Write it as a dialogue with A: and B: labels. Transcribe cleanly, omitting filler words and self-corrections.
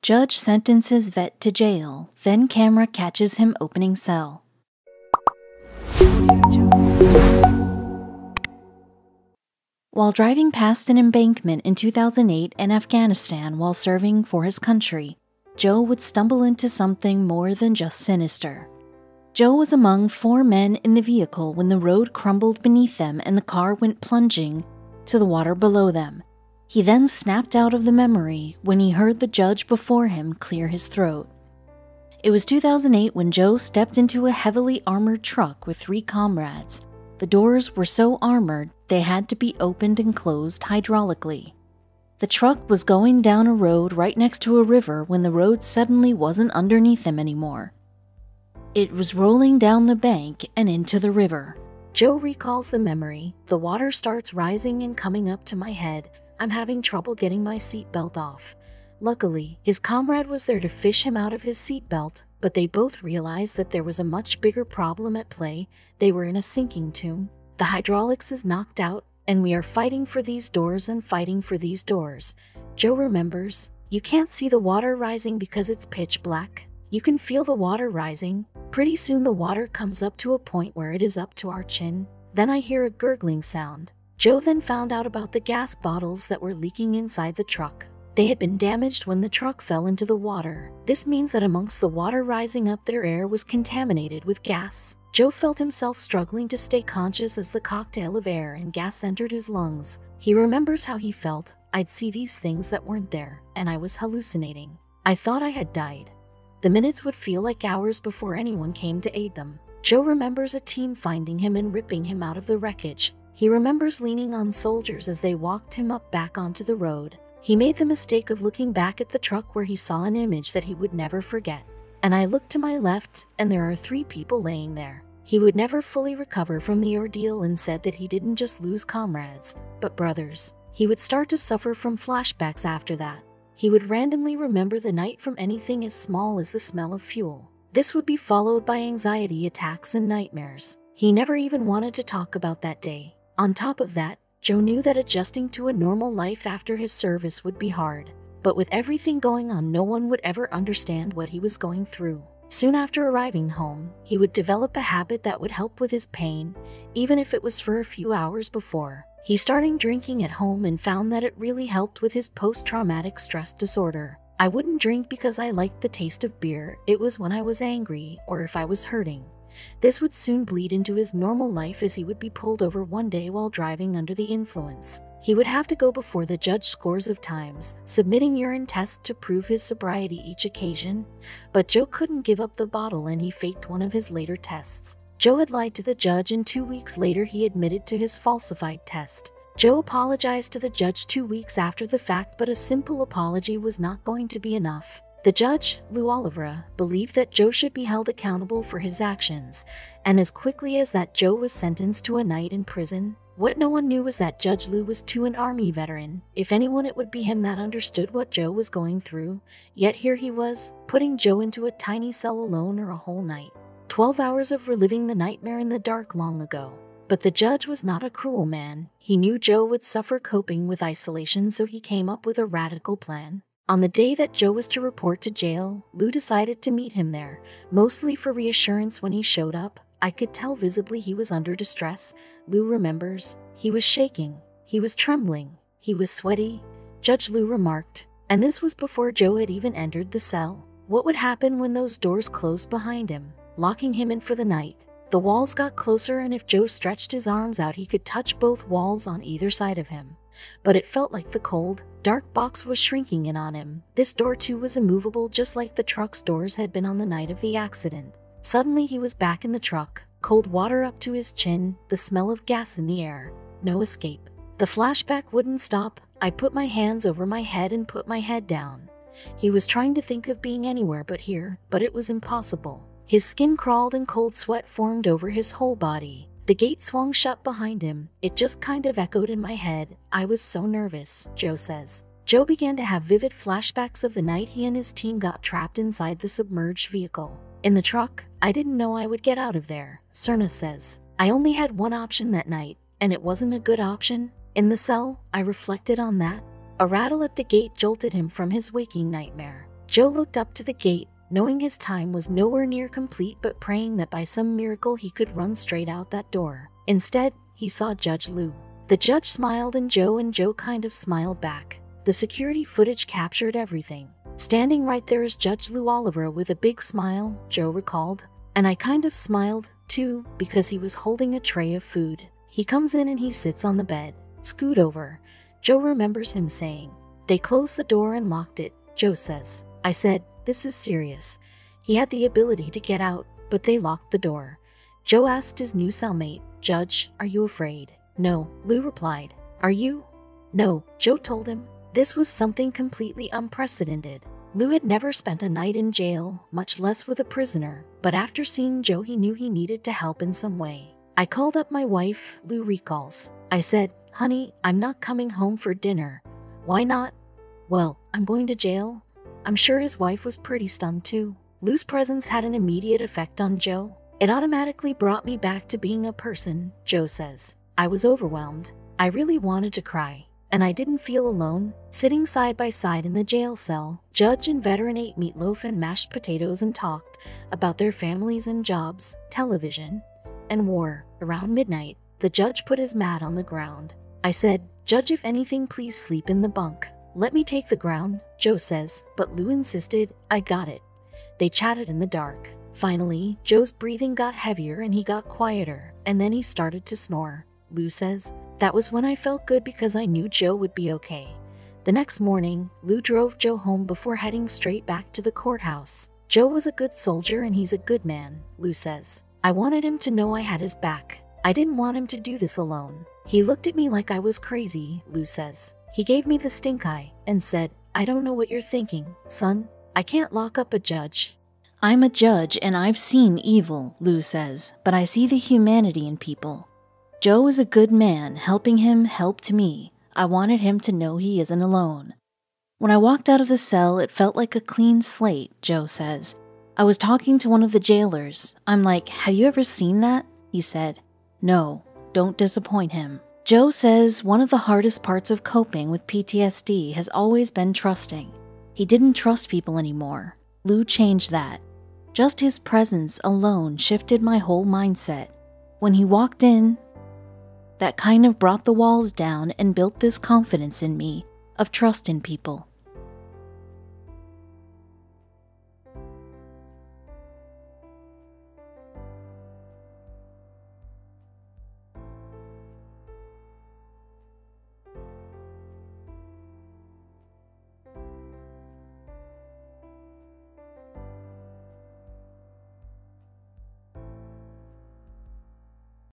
A: Judge sentences vet to jail, then camera catches him opening cell. While driving past an embankment in 2008 in Afghanistan while serving for his country, Joe would stumble into something more than just sinister. Joe was among 4 men in the vehicle when the road crumbled beneath them and the car went plunging to the water below them. He then snapped out of the memory when he heard the judge before him clear his throat. It was 2008 when Joe stepped into a heavily armored truck with 3 comrades. The doors were so armored they had to be opened and closed hydraulically. The truck was going down a road right next to a river when the road suddenly wasn't underneath him anymore. It was rolling down the bank and into the river. Joe recalls the memory. The water starts rising and coming up to my head. I'm having trouble getting my seatbelt off. Luckily, his comrade was there to fish him out of his seatbelt, but they both realized that there was a much bigger problem at play. They were in a sinking tomb. The hydraulics is knocked out, and we are fighting for these doors and fighting for these doors. Joe remembers, you can't see the water rising because it's pitch black. You can feel the water rising. Pretty soon the water comes up to a point where it is up to our chin. Then I hear a gurgling sound. Joe then found out about the gas bottles that were leaking inside the truck. They had been damaged when the truck fell into the water. This means that amongst the water rising up, their air was contaminated with gas. Joe felt himself struggling to stay conscious as the cocktail of air and gas entered his lungs. He remembers how he felt. I'd see these things that weren't there, and I was hallucinating. I thought I had died. The minutes would feel like hours before anyone came to aid them. Joe remembers a team finding him and ripping him out of the wreckage. He remembers leaning on soldiers as they walked him up back onto the road. He made the mistake of looking back at the truck where he saw an image that he would never forget. And I looked to my left, and there are 3 people laying there. He would never fully recover from the ordeal and said that he didn't just lose comrades, but brothers. He would start to suffer from flashbacks after that. He would randomly remember the night from anything as small as the smell of fuel. This would be followed by anxiety attacks and nightmares. He never even wanted to talk about that day. On top of that, Joe knew that adjusting to a normal life after his service would be hard. But with everything going on, no one would ever understand what he was going through. Soon after arriving home, he would develop a habit that would help with his pain, even if it was for a few hours before. He started drinking at home and found that it really helped with his post-traumatic stress disorder. I wouldn't drink because I liked the taste of beer. It was when I was angry or if I was hurting. This would soon bleed into his normal life as he would be pulled over one day while driving under the influence. He would have to go before the judge scores of times, submitting urine tests to prove his sobriety each occasion. But Joe couldn't give up the bottle and he faked one of his later tests. Joe had lied to the judge and 2 weeks later he admitted to his falsified test. Joe apologized to the judge 2 weeks after the fact, but a simple apology was not going to be enough. The judge, Lou Oliveira, believed that Joe should be held accountable for his actions, and as quickly as that, Joe was sentenced to a night in prison. What no one knew was that Judge Lou was too an Army veteran. If anyone, it would be him that understood what Joe was going through. Yet here he was, putting Joe into a tiny cell alone or a whole night. 12 hours of reliving the nightmare in the dark long ago. But the judge was not a cruel man. He knew Joe would suffer coping with isolation, so he came up with a radical plan. On the day that Joe was to report to jail, Lou decided to meet him there, mostly for reassurance. When he showed up, I could tell visibly he was under distress. Lou remembers. He was shaking. He was trembling. He was sweaty. Judge Lou remarked, and this was before Joe had even entered the cell. What would happen when those doors closed behind him, locking him in for the night? The walls got closer, and if Joe stretched his arms out, he could touch both walls on either side of him. But it felt like the cold, dark box was shrinking in on him. This door too was immovable, just like the truck's doors had been on the night of the accident. Suddenly he was back in the truck, cold water up to his chin, the smell of gas in the air. No escape. The flashback wouldn't stop. I put my hands over my head and put my head down. He was trying to think of being anywhere but here, but it was impossible. His skin crawled and cold sweat formed over his whole body. The gate swung shut behind him. It just kind of echoed in my head. I was so nervous, Joe says. Joe began to have vivid flashbacks of the night he and his team got trapped inside the submerged vehicle. In the truck, I didn't know I would get out of there, Cerna says. I only had one option that night, and it wasn't a good option. In the cell, I reflected on that. A rattle at the gate jolted him from his waking nightmare. Joe looked up to the gate, knowing his time was nowhere near complete but praying that by some miracle he could run straight out that door. Instead, he saw Judge Lou. The judge smiled and Joe kind of smiled back. The security footage captured everything. Standing right there is Judge Lou Oliver with a big smile, Joe recalled. And I kind of smiled, too, because he was holding a tray of food. He comes in and he sits on the bed. Scoot over. Joe remembers him saying. They closed the door and locked it, Joe says. I said, this is serious. He had the ability to get out, but they locked the door. Joe asked his new cellmate, Judge, are you afraid? No, Lou replied. Are you? No, Joe told him. This was something completely unprecedented. Lou had never spent a night in jail, much less with a prisoner, but after seeing Joe he knew he needed to help in some way. I called up my wife, Lou recalls. I said, honey, I'm not coming home for dinner. Why not? Well, I'm going to jail. I'm sure his wife was pretty stunned too. Lou's presence had an immediate effect on Joe. It automatically brought me back to being a person, Joe says. I was overwhelmed. I really wanted to cry. And I didn't feel alone. Sitting side by side in the jail cell, Judge and veteran ate meatloaf and mashed potatoes and talked about their families and jobs, television, and war. Around midnight, the judge put his mat on the ground. I said, Judge, if anything, please sleep in the bunk. Let me take the ground, Joe says, but Lou insisted. I got it. They chatted in the dark. Finally, Joe's breathing got heavier and he got quieter, and then he started to snore. Lou says, that was when I felt good because I knew Joe would be okay. The next morning, Lou drove Joe home before heading straight back to the courthouse. Joe was a good soldier and he's a good man, Lou says. I wanted him to know I had his back. I didn't want him to do this alone. He looked at me like I was crazy, Lou says. He gave me the stink eye and said, I don't know what you're thinking, son. I can't lock up a judge. I'm a judge and I've seen evil, Lou says, but I see the humanity in people. Joe is a good man. Helping him helped me. I wanted him to know he isn't alone. When I walked out of the cell, it felt like a clean slate, Joe says. I was talking to one of the jailers. I'm like, have you ever seen that? He said, no, don't disappoint him. Joe says one of the hardest parts of coping with PTSD has always been trusting. He didn't trust people anymore. Lou changed that. Just his presence alone shifted my whole mindset. When he walked in, that kind of brought the walls down and built this confidence in me of trust in people.